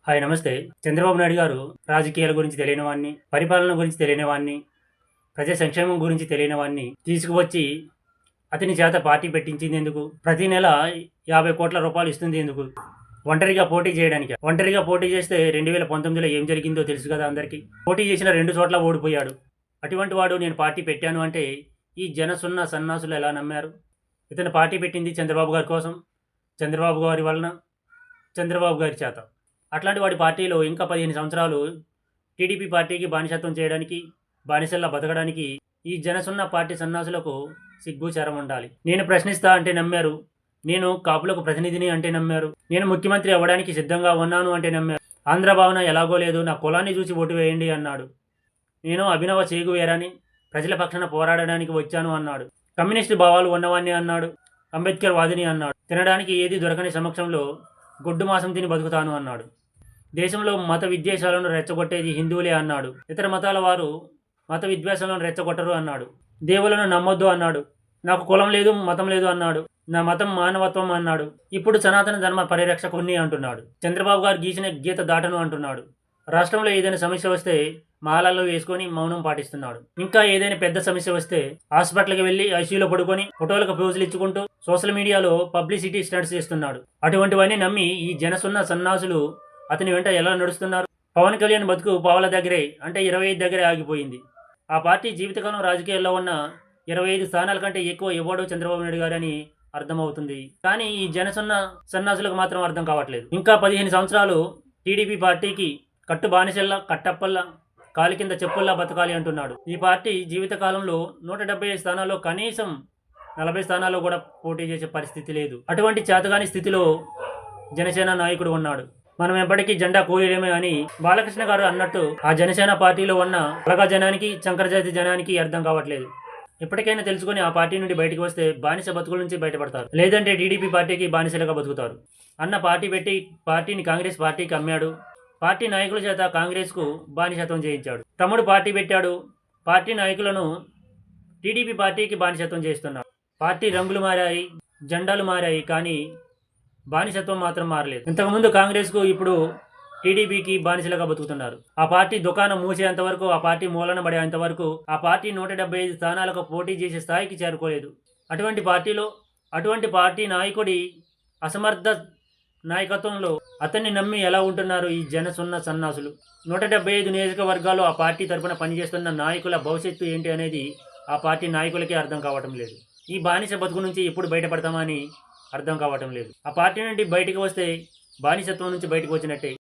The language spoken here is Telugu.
హాయ్ నమస్తే. చంద్రబాబు నాయుడు గారు రాజకీయాల గురించి తెలియని వాడిని, పరిపాలన గురించి తెలియని వాడిని, ప్రజా సంక్షేమం గురించి తెలియని వాడిని తీసుకువచ్చి అతని చేత పార్టీ పెట్టించింది ఎందుకు? ప్రతి నెల 50,00,00,000 ఇస్తుంది ఎందుకు? ఒంటరిగా పోటీ చేయడానికా? ఒంటరిగా పోటీ చేస్తే 2019లో ఏం జరిగిందో తెలుసు కదా అందరికీ. పోటీ చేసిన 2 చోట్ల ఓడిపోయాడు. అటువంటి వాడు నేను పార్టీ పెట్టాను అంటే ఈ జనసున్న సన్నాసులు ఎలా నమ్మారు? ఇతను పార్టీ పెట్టింది చంద్రబాబు గారి కోసం, చంద్రబాబు గారి వలన, చంద్రబాబు గారి చేత. అట్లాంటి వాడి పార్టీలో ఇంకా 15 సంవత్సరాలు టీడీపీ పార్టీకి బానిసత్వం చేయడానికి, బానిసల్లా బతకడానికి ఈ జనసున్న పార్టీ సన్నాసులకు సిగ్గుచారం ఉండాలి. నేను ప్రశ్నిస్తా అంటే నమ్మారు. నేను కాపులకు ప్రతినిధిని అంటే నమ్మారు. నేను ముఖ్యమంత్రి అవ్వడానికి సిద్ధంగా ఉన్నాను అంటే నమ్మారు. ఆంధ్ర భావన ఎలాగో లేదు, నా కులాన్ని చూసి ఓటు వేయండి అన్నాడు. నేను అభినవ చేగువేరని, ప్రజల పక్షాన పోరాడడానికి వచ్చాను అన్నాడు. కమ్యూనిస్టు భావాలు ఉన్నవాణ్ణి అన్నాడు. అంబేద్కర్ వాదిని అన్నాడు. తినడానికి ఏది దొరకని సమక్షంలో గొడ్డు మాంసం తిని బతుకుతాను అన్నాడు. దేశంలో మత విద్వేషాలను రెచ్చగొట్టేది హిందువులే అన్నాడు. ఇతర మతాల వారు మత విద్వేషాలను రెచ్చగొట్టరు అన్నాడు. దేవులను నమ్మొద్దు అన్నాడు. నాకు కులం లేదు, మతం లేదు అన్నాడు. నా మతం మానవత్వం అన్నాడు. ఇప్పుడు సనాతన ధర్మ పరిరక్షకుణ్ణి అంటున్నాడు. చంద్రబాబు గారు గీసిన గీత దాటను అంటున్నాడు. రాష్ట్రంలో ఏదైనా సమస్య వస్తే మాలల్లో వేసుకొని మౌనం పాటిస్తున్నాడు. ఇంకా ఏదైనా పెద్ద సమస్య వస్తే హాస్పిటల్కి వెళ్ళి ఐసీయూలో పడుకొని ఫోటోలకు పోజులు ఇచ్చుకుంటూ సోషల్ మీడియాలో పబ్లిసిటీ స్టంట్స్ చేస్తున్నాడు. అటువంటివన్నీ నమ్మి ఈ జనసున్న సన్నాసులు అతని వెంట ఎలా నడుస్తున్నారు? పవన్ కళ్యాణ్ బతుకు పావల దగ్గరే, అంటే 25 దగ్గరే ఆగిపోయింది. ఆ పార్టీ జీవితకాలం రాజకీయాల్లో ఉన్న 25 స్థానాల కంటే ఎక్కువ ఇవ్వడు చంద్రబాబు నాయుడు గారని అర్థమవుతుంది. కానీ ఈ జనసున్న సన్నాసులకు మాత్రం అర్థం కావట్లేదు. ఇంకా 15 సంవత్సరాలు టీడీపీ పార్టీకి కట్టు బానిసల్లా, కట్టప్పల్లా, కాలి కింద చెప్పుల్లా బతకాలి అంటున్నాడు. ఈ పార్టీ జీవితకాలంలో 175 స్థానాల్లో కనీసం 40 స్థానాల్లో కూడా పోటీ చేసే పరిస్థితి లేదు. అటువంటి చేతగాని స్థితిలో జనసేన నాయకుడు ఉన్నాడు. మనం ఎప్పటికీ జెండా కూలీలేమే అని బాలకృష్ణ గారు అన్నట్టు ఆ జనసేన పార్టీలో ఉన్న అలగా జనానికి, చంకరజాతి జనానికి అర్థం కావట్లేదు. ఎప్పటికైనా తెలుసుకొని ఆ పార్టీ నుండి బయటకు వస్తే బానిస బతుకుల నుంచి బయటపడతారు. లేదంటే టీడీపీ పార్టీకి బానిసలుగా బతుకుతారు. అన్న పార్టీ పెట్టి పార్టీని కాంగ్రెస్ పార్టీకి అమ్మాడు. పార్టీ నాయకుల చేత కాంగ్రెస్కు బానిసత్వం చేయించాడు. తమ్ముడు పార్టీ పెట్టాడు. పార్టీ నాయకులను టీడీపీ పార్టీకి బానిసత్వం చేస్తున్నాడు. పార్టీ రంగులు మారాయి, జెండాలు మారాయి, కానీ బానిసత్వం మాత్రం మారలేదు. ఇంతకుముందు కాంగ్రెస్కు, ఇప్పుడు టీడీపీకి బానిసలుగా బతుకుతున్నారు. ఆ పార్టీ దుకాణం మూసేంత వరకు, ఆ పార్టీ మూలన పడేంత వరకు ఆ పార్టీ 175 స్థానాలకు పోటీ చేసే స్థాయికి చేరుకోలేదు. అటువంటి పార్టీ నాయకుడి అసమర్థ నాయకత్వంలో అతన్ని నమ్మి ఎలా ఉంటున్నారు ఈ జనసున్న సన్నాసులు? 175 నియోజకవర్గాల్లో ఆ పార్టీ తరఫున పనిచేస్తున్న నాయకుల భవిష్యత్తు ఏంటి అనేది ఆ పార్టీ నాయకులకే అర్థం కావటం లేదు. ఈ బానిస బతుకు నుంచి ఎప్పుడు బయటపడతామని అర్థం కావటం లేదు. ఆ పార్టీ నుండి బయటకు వస్తే బానిసత్వం నుంచి బయటకు వచ్చినట్టే.